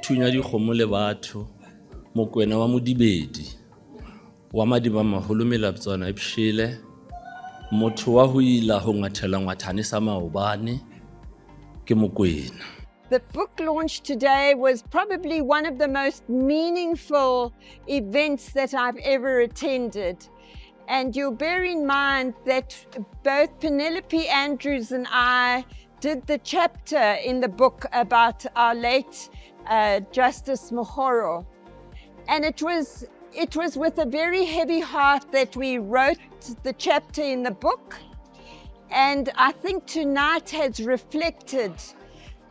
thunya dikgomo le batho, Mokoena wa Modibedi, wa Madibamaholo Melaptswana Epshile, motho wa ho ila ho ngathela ngwathane sa maobane, ke Mokoena. The book launch today was probably one of the most meaningful events that I've ever attended. And you'll bear in mind that both Penelope Andrews and I did the chapter in the book about our late Justice Mokgoro. And it was with a very heavy heart that we wrote the chapter in the book. And I think tonight has reflected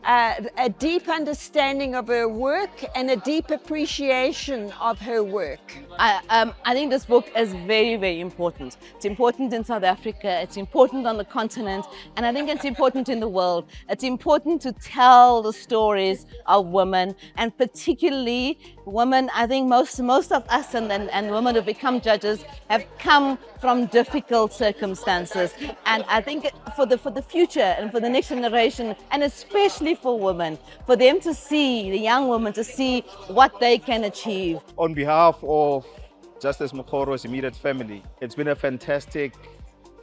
a deep understanding of her work and a deep appreciation of her work. I think this book is very, very important. It's important in South Africa, it's important on the continent, and I think it's important in the world. It's important to tell the stories of women, and particularly women. I think most of us and women who become judges have come from difficult circumstances. And I think for the future and for the next generation, and especially for women, for them to see, the young women to see what they can achieve. On behalf of Justice Mokgoro's immediate family, it's been a fantastic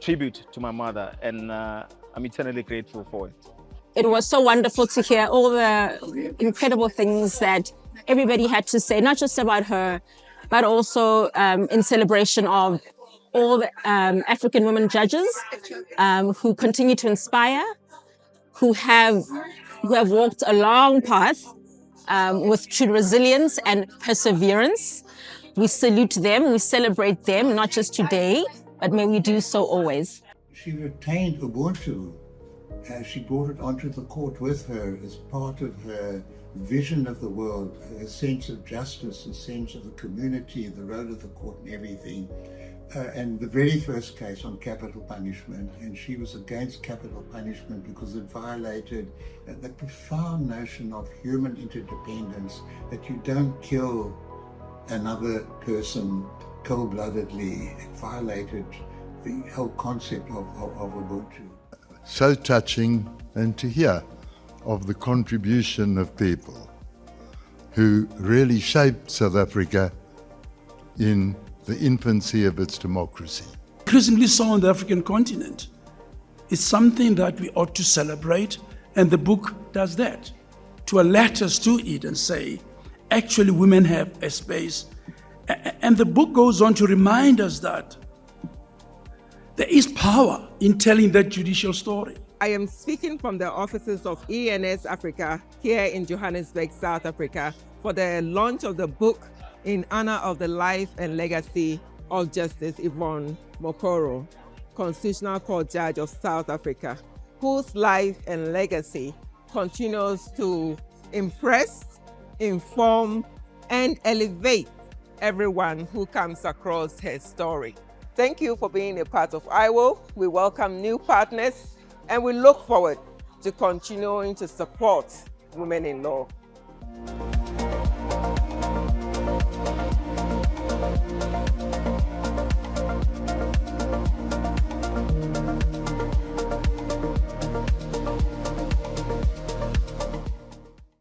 tribute to my mother, and I'm eternally grateful for it. It was so wonderful to hear all the incredible things that everybody had to say, not just about her, but also in celebration of all the African women judges who continue to inspire, who have walked a long path with true resilience and perseverance. We salute them, we celebrate them, not just today, but may we do so always. She retained Ubuntu. She brought it onto the court with her as part of her vision of the world, a sense of justice, a sense of the community, the role of the court and everything. And the very first case on capital punishment, and she was against capital punishment because it violated the profound notion of human interdependence, that you don't kill another person cold-bloodedly. It violated the whole concept of Ubuntu. So touching, and to hear of the contribution of people who really shaped South Africa in the infancy of its democracy. Increasingly so on the African continent. It's something that we ought to celebrate, and the book does that, to alert us to it and say, actually women have a space. And the book goes on to remind us that there is power in telling that judicial story. I am speaking from the offices of ENS Africa here in Johannesburg, South Africa, for the launch of the book in honor of the life and legacy of Justice Yvonne Mokgoro, Constitutional Court Judge of South Africa, whose life and legacy continues to impress, inform, and elevate everyone who comes across her story. Thank you for being a part of IWO. We welcome new partners, and we look forward to continuing to support women in law.